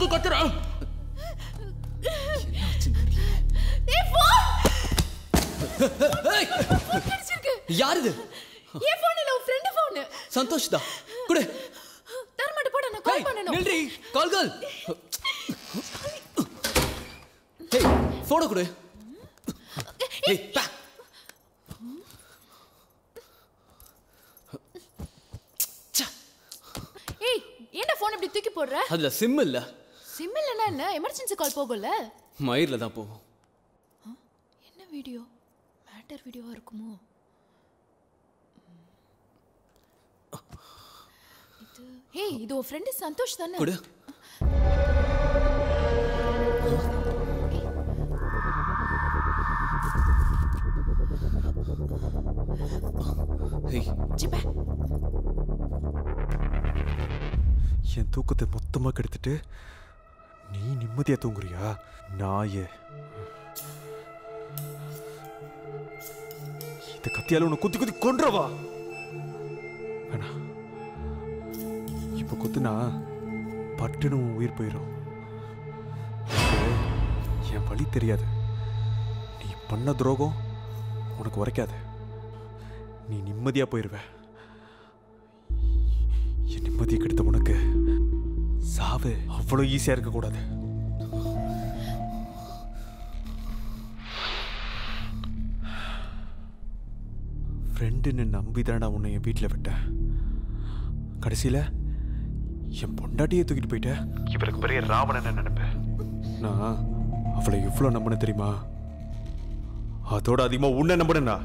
எதுக்கு கத்துற? யார் இது? என் போன் இல்ல, உன் ஃப்ரெண்ட் போன். சந்தோஷ் தான். குடு. தர மாட்டே போடா, நான் கால் பண்ணனும். நில்றி, கால் கால். ஏய், போன் குடு. ஏய், பா. ஏய், ஏன்டா போன் இப்படி தூக்கி போடுற? அதுல சிம் இல்ல. சிம் இல்லனா என்ன? எமர்ஜென்சி கால் போகும்ல. மயிர்ல தான் போகும். என்ன வீடியோ? மேட்டர் வீடியோவா இருக்குமோ? ஏய், இது உன் ஃப்ரெண்ட் சந்தோஷ் தானே? குடு. ஏய், சிப்பா. என் தூக்கத்தை மொத்தமா கெடுத்துட்டு நீ நிம்மதியா தூங்குறியா? நாயே, இந்த கத்தியால உன்னை குத்தி குத்தி கொன்றவா? வேணா, இப்ப குத்துனா பட்டுன்னு உன் உயிர் போயிடும். என் வழி தெரியாது. நீ பண்ண துரோகம் உனக்கு உரைக்காது. நீ நிம்மதியா போயிருவ. என் நிம்மதியை கெடுத்த உனக்கு சாவு அவ்வளவு ஈஸியா இருக்க கூடாது. ஃப்ரெண்டுன்னு நம்பிதானடா உன்னை என் வீட்டில் விட்டேன். கடைசியில் என் பொண்டாட்டியை தூக்கிட்டு போயிட்டேன். இவருக்கு பெரிய ராவணன் நினைப்பேன். நான் அவளை இவ்வளோ நம்பினேன் தெரியுமா? அதோட அதிகமாக உன்னை நம்பினேன்டா.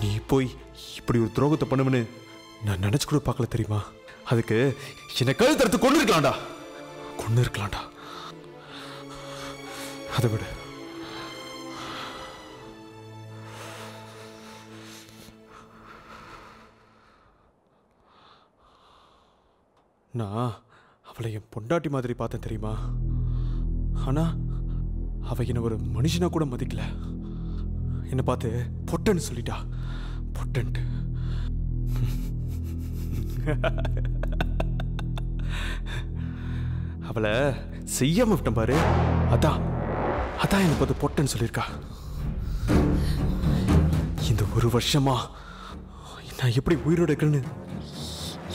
நீ போய் இப்படி ஒரு துரோகத்தை பண்ணுவேன்னு நான் நினைச்சு கூட பார்க்கல தெரியுமா? அதுக்கு என்னை கழுத்தறுத்து கொண்டு இருக்கலாம்டா. கொண்டு இருக்கலாம்டா. அதை விட நான் அவளை என் பொண்டாட்டி மாதிரி பார்த்தேன் தெரியுமா? ஆனா அவ என்ன ஒரு மனுஷனா கூட மதிக்கல. என்ன பார்த்து பொட்டன்னு சொல்லிட்டா. பொட்டன்ட்டு அவளை செய்யாம விட்டேன் பாரு. அதான் என்ன பார்த்து பொட்டன்னு சொல்லியிருக்கா. இந்த ஒரு வருஷமா நான் எப்படி உயிரோட இருக்கேன்னு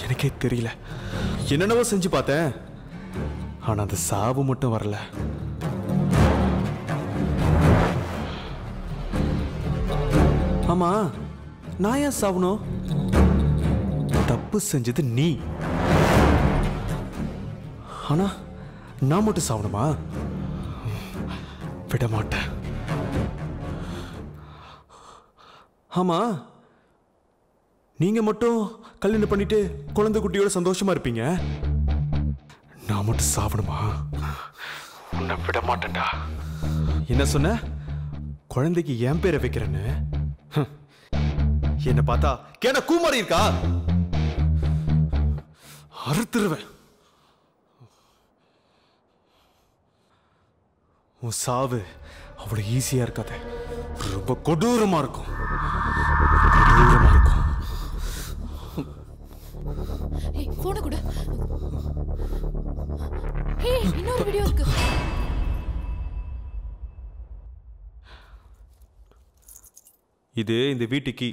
எனக்கே தெரியல. என்னென்னவோ செஞ்சு பார்த்தேன். ஆனா அந்த சாவு மட்டும் வரல. ஆமா, நான் ஏன் சாவணும்? தப்பு செஞ்சது நீ. ஆனா நான் மட்டும் சாவணுமா? விட மாட்டேன். ஆமா, நீங்க மட்டும் கல்யாணம் பண்ணிட்டு குழந்தை குட்டியோட சந்தோஷமா இருப்பீங்க. நான் மட்டும் சாவணுமா? உன்னை விட மாட்டேன்டா. என்ன சொன்ன? குழந்தைக்கு என் பேரை வைக்கிறேன்னு? என்ன பார்த்தா கேன கூமாரி இருக்கா? அறுத்துருவேன். உன் சாவு அவ்வளவு ஈஸியா இருக்காது. ரொம்ப கொடூரமா இருக்கும். கொடூரமா இருக்கும். ஏய், போன கூட. ஏய், இன்னொரு வீடியோ இருக்கு. இது இந்த வீட்டுக்கு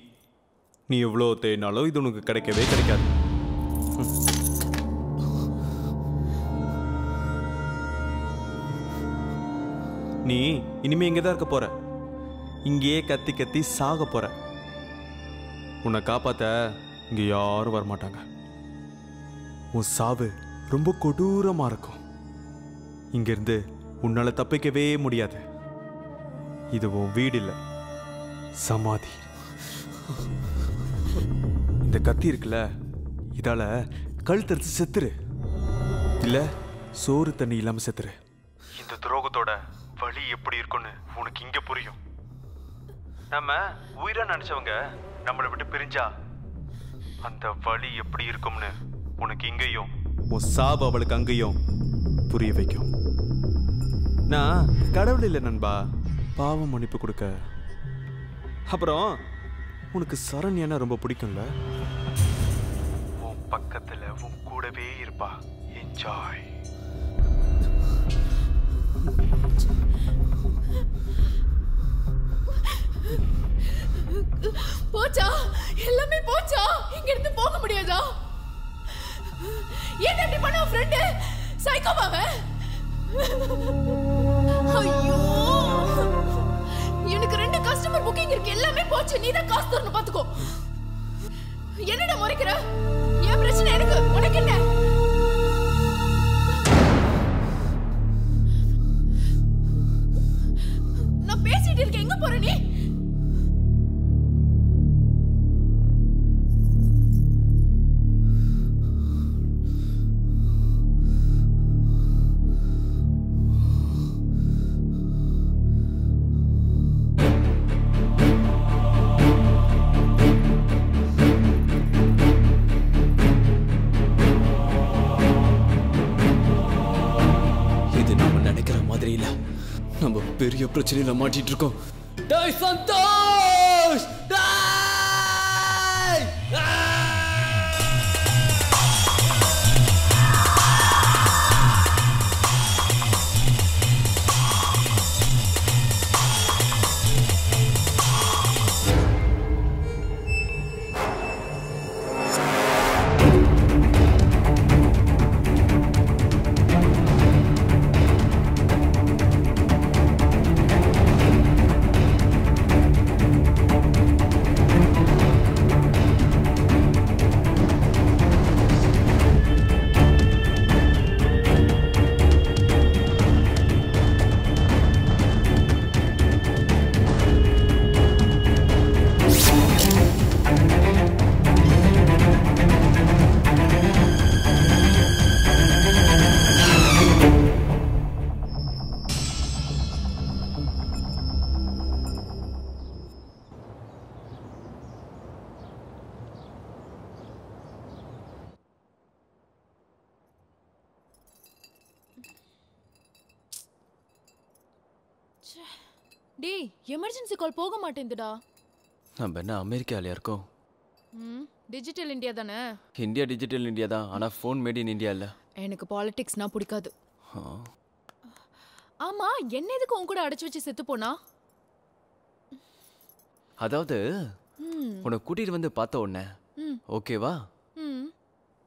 நீ எவ்வளோ தேடினாலும் இது உனக்கு கிடைக்கவே கிடைக்காது. நீ இனிமே இங்கதான் இருக்க போற. இங்கேயே கத்தி கத்தி சாக போற. உன்னை காப்பாத்த இங்க யாரும் வரமாட்டாங்க. உன் சாவு ரொம்ப கொடூரமா இருக்கும். இங்கிருந்து உன்னால தப்பிக்கவே முடியாது. இது உன் வீடு இல்லை, சமாதி. இந்த கத்தி இருக்குல்ல, இதால கழுத்தறுத்து செத்துரு. இல்ல சோறு தண்ணி இல்லாம செத்துரு. இந்த துரோகத்தோட வலி எப்படி இருக்கும்னு உனக்கு இங்க புரியும். நம்ம உயிரா நினைச்சவங்க நம்மளை விட்டு பிரிஞ்சா அந்த வலி எப்படி இருக்கும்னு உனக்கு இங்கேயும் உன் சாவு அவளுக்கு அங்கேயும் புரிய வைக்கும். நான் கடவுள் இல்லை நண்பா, பாவம் மன்னிப்பு கொடுக்க. அப்புறம் உனக்கு சரண்யானா ரொம்ப பிடிக்கும்ல? உன் பக்கத்துல உன் கூடவே இருப்பா. என்ஜாய். போச்சா? எல்லாமே போச்சா? இங்க இருந்து போக முடியாதா? ஏன் அப்படி பண்ண ஃப்ரெண்ட்? சைக்கோவாவே? ஐயோ, எனக்கு 2 கஸ்டமர் புக்கிங் இருக்கு, எல்லாமே போச்சு. நீ தான் காசு தரணும், பாத்துக்கோ. என்னடா முறைக்கிற? ஏன் பிரச்சனை எனக்கு? உனக்கு என்ன? நான் பேசிட்டு இருக்கேன், எங்க போற நீ? நம்ம பெரிய பிரச்சனையில மாட்டிட்டு இருக்கோம். டேய் சந்தோஷ்! டேய்! டேய், எமர்ஜென்சி கால் போக மாட்டேங்குதுடா. நம்ம என்ன அமெரிக்கால இருக்கோம்? டிஜிட்டல் இந்தியா தானே? இந்தியா டிஜிட்டல் இந்தியா தான், ஆனா ஃபோன் மேட் இன் இந்தியா இல்ல. எனக்கு பாலிடிக்ஸ்னா பிடிக்காது. ஆமா, என்ன எதுக்கு உன் கூட அடைச்சு வச்சு செத்து போனா? அதாவது உன்னை கூட்டிட்டு வந்து பார்த்த உடனே ஓகேவா,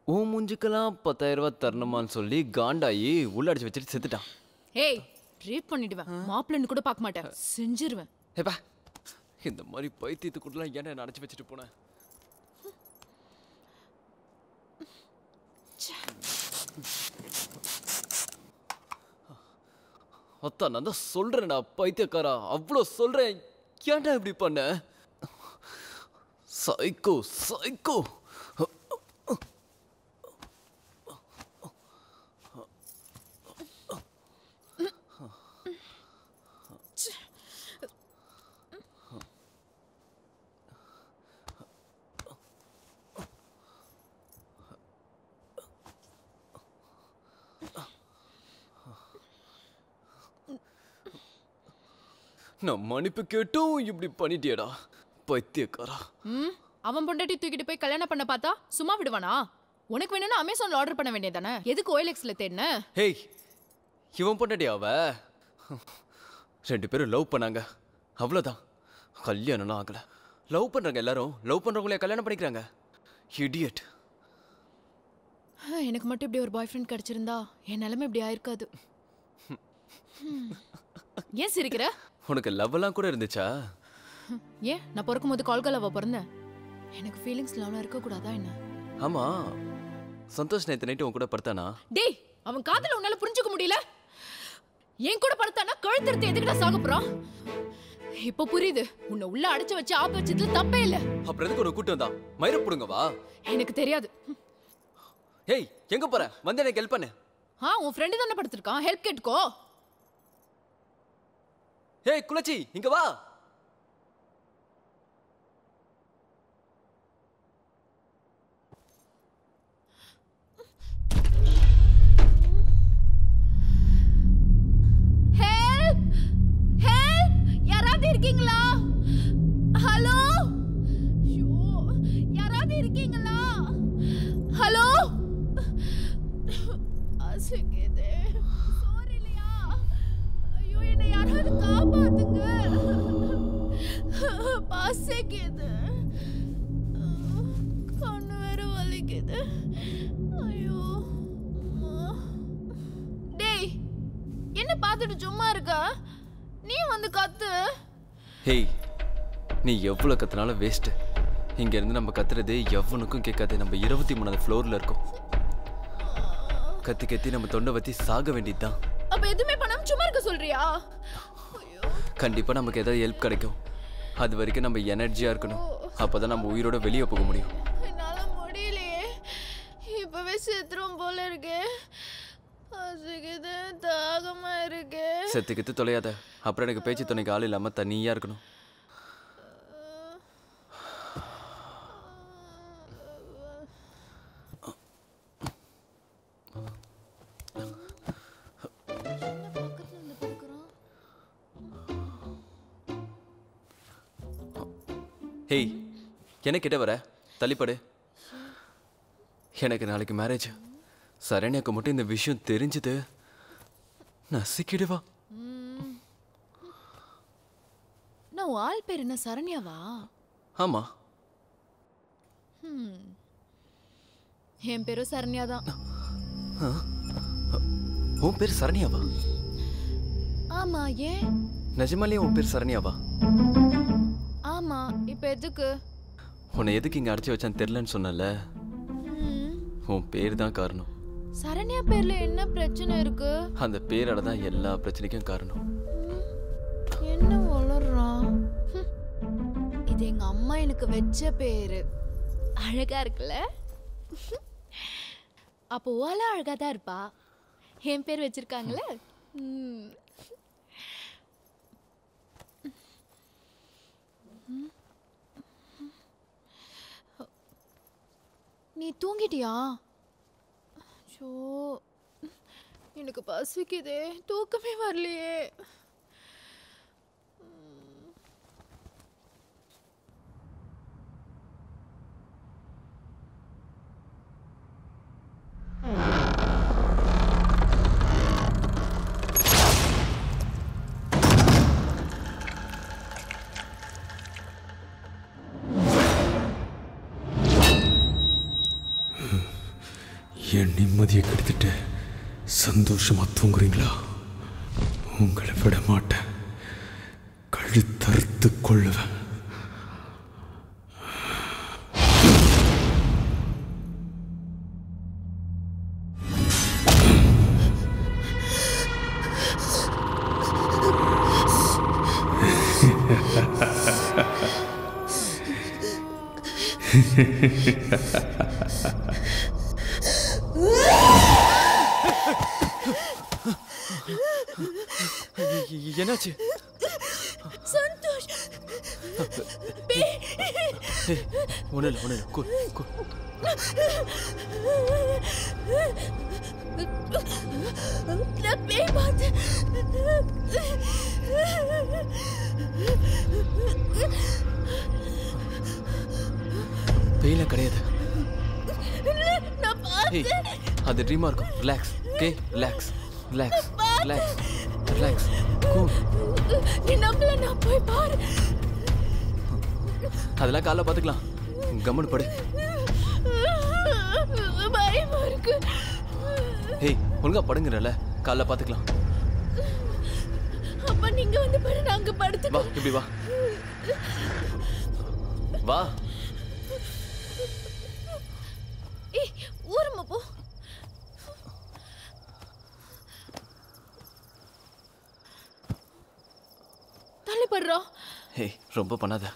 உன் மூஞ்சுக்கெல்லாம் 10,000 ரூபாய் தரணுமான்னு சொல்லி காண்டாயி உள்ள அடிச்சு வச்சுட்டு செத்துட்டான். ஏய், ரேப் பண்ணிடுவேன். மாப்பிள்ளன்னு கூட பார்க்க மாட்டேன், செஞ்சிருவேன். ஏப்பா, இந்த மாதிரி பைத்தியத்துக்குள்ளலாம் ஏன் என்ன அடைச்சு வச்சுட்டு போனேன்? அத்தா, நான் தான் சொல்றேன்டா பைத்தியக்காரா, அவ்வளோ சொல்றேன், ஏன்டா இப்படி பண்ண? Psycho psycho. நான் மன்னிப்பு கேட்டும் இப்படி பண்ணிட்டியடா பைத்தியக்காரா. அவன் பொண்டாட்டி தூக்கிட்டு போய் கல்யாணம் பண்ண பார்த்தா சும்மா விடுவானா? உனக்கு வேணும்னா அமேசான்ல ஆர்டர் பண்ண வேண்டியதானே? எதுக்கு OLXல தேடின? ஹேய், இவன் பொண்டாட்டி அவ 2 பேரும் லவ் பண்ணாங்க, அவ்வளோதான். கல்யாணம்லாம் ஆகல. லவ் பண்றாங்க, எல்லாரும் லவ் பண்றவங்களே கல்யாணம் பண்ணிக்கிறாங்க. இடியட். எனக்கு மட்டும் இப்படி ஒரு பாய் ஃப்ரெண்ட் கிடைச்சிருந்தா என் நிலைமை இப்படி ஆயிருக்காது. ஏன் சிரிக்கிற? உனக்கு லவ் எல்லாம் கூட இருந்துச்சா? ஏன், நான் பிறக்கும் போது கால்களாவா பிறந்தேன்? எனக்கு ஃபீலிங்ஸ்லாம் இருக்க கூடாதா என்ன? ஆமா, சந்தோஷ் நேத்து நைட்டு உன் கூட படுத்தானா? டேய், அவன் காதல உன்னால புரிஞ்சுக்க முடியல. என் கூட படுத்தானா கழுத்தறுத்து எதுக்கிட்ட சாக போறான்? இப்ப புரியுது, உன்னை உள்ள அடைச்சு வச்சு ஆப்பு வச்சதுல தப்பே இல்ல. அப்புறம் எதுக்கு ஒரு கூட்டம் தான் மயிர புடுங்கவா? எனக்கு தெரியாது. ஹேய், எங்க போற? வந்து எனக்கு ஹெல்ப் பண்ணு. உன் ஃப்ரெண்டு தானே படுத்திருக்கான், ஹெல்ப் கேட்டுக்கோ. ஹேய் குலச்சி, இங்க வா. ஹெல்ப்! ஹெல்ப்! யாராவது இருக்கீங்களா? ஹலோ என்ன பார்த்துட்டு சும்மா இருக்க? நீ வந்து கத்து. ஹேய், நீ எவ்வளோ கத்துனாலும் வேஸ்ட்டு. இங்கேருந்து நம்ம கத்துறது எவனுக்கும் கேட்காது. நம்ம 23வது ஃப்ளோரில் இருக்கோம். கத்தி கத்தி நம்ம தொண்டை வத்தி சாக வேண்டியதுதான். அப்ப எதுவுமே பண்ணாம சும்மா இருக்க சொல்றியா? கண்டிப்பாக நமக்கு ஏதாவது ஹெல்ப் கிடைக்கும். அது வரைக்கும் நம்ம எனர்ஜியாக இருக்கணும். அப்போ தான் நம்ம உயிரோட வெளியே போக முடியும். என்னால முடியலையே. இப்பவே செத்துரும் போல இருக்கு. பசிக்குது, தாகமா இருக்கு. செத்துக்கித்து தொலையாத. அப்புறம் எனக்கு பேச்சு துணைக்கு ஆள் இல்லாமல் தனியாக இருக்கணும். ஹேய், என்ன கிட்ட வர? தள்ளிப்படு. எனக்கு நாளைக்கு மேரேஜ். சரண்யாக்கு மட்டும் இந்த விஷயம் தெரிஞ்சது நசிக்கிடுவா. நான் ஆள் பேர் என்ன, சரண்யாவா? ஆமா, என் பேரும் சரண்யா தான். உன் பேர் சரண்யாவா? ஆமா, ஏன்? நிஜமாலேயே உன் பேர் சரண்யாவா? ஆமா. இப்ப எதுக்கு? உன்னை எதுக்கு இங்கே அடைச்சி வச்சான்னு தெரிலன்னு சொன்னல. உன் பேர் தான் காரணம். சரண்யா பேர்ல என்ன பிரச்சனை இருக்கு? அந்த பேரால தான் எல்லா பிரச்சனைக்கும் காரணம். என்ன வளர்றான்? இது எங்க அம்மா எனக்கு வச்ச பேரு. அழகா இருக்குல்ல? அப்போ ஓலா அழகா தான் இருப்பா. என் பேர் வச்சிருக்காங்களே. நீ தூங்கிட்டியா? ஷோ, எனக்கு பசிக்குதே, தூக்கமே வரலையே. என் நிம்மதியை கெடுத்துட்டு சந்தோஷமா தூங்குறீங்களா? உங்களை விட மாட்டேன். கழுத்தறுத்து கொள்ளுவேன். என்னாச்சு? சந்தோஷ், ஒண்ணு இல்ல. நான் பேய் பார்த்தேன். பேய்லாம் கிடையாது. நான் பார்த்தேன். அது ட்ரீமா இருக்கும். ரிலாக்ஸ். Okay, relax. கூல். நீ நம்பல, நான் போய் பாரு. அதெல்லாம் காலைல பார்த்துக்கலாம். கம்முன்னு படு. பயமா இருக்கு. ஹேய், ஒழுங்கா படுங்கறல. காலைல பார்த்துக்கலாம். அப்ப நீங்க வந்து பாரு, நாங்க படுத்து. வா, இப்படி வா. வா. ஏய், ஊரமா போ. தள்ளி படுறா. ஹேய், ரொம்ப பண்ணாத.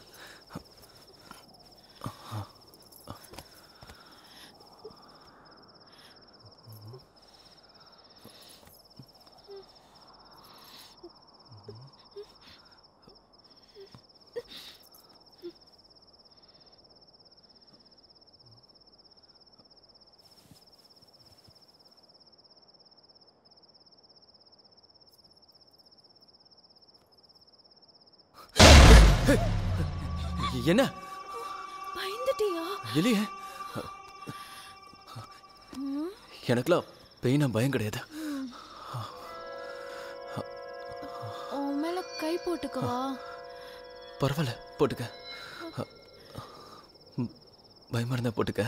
என்ன? பயந்துட்டியா? இல்லையே. எனக்குலாம் பெயினா பயம் கிடையாது. உன் மேல கை போட்டுக்கவா? பரவாயில்ல, போட்டுக்க. பயமா இருந்தா போட்டுக்க.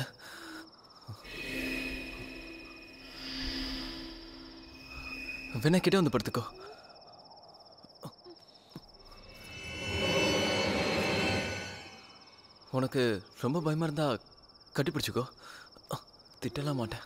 வேணா கிட்ட வந்து படுத்துக்கோ. உனக்கு ரொம்ப பயமா இருந்தா கட்டி பிடிச்சிக்கோ. திட்டலாம் மாட்டேன்.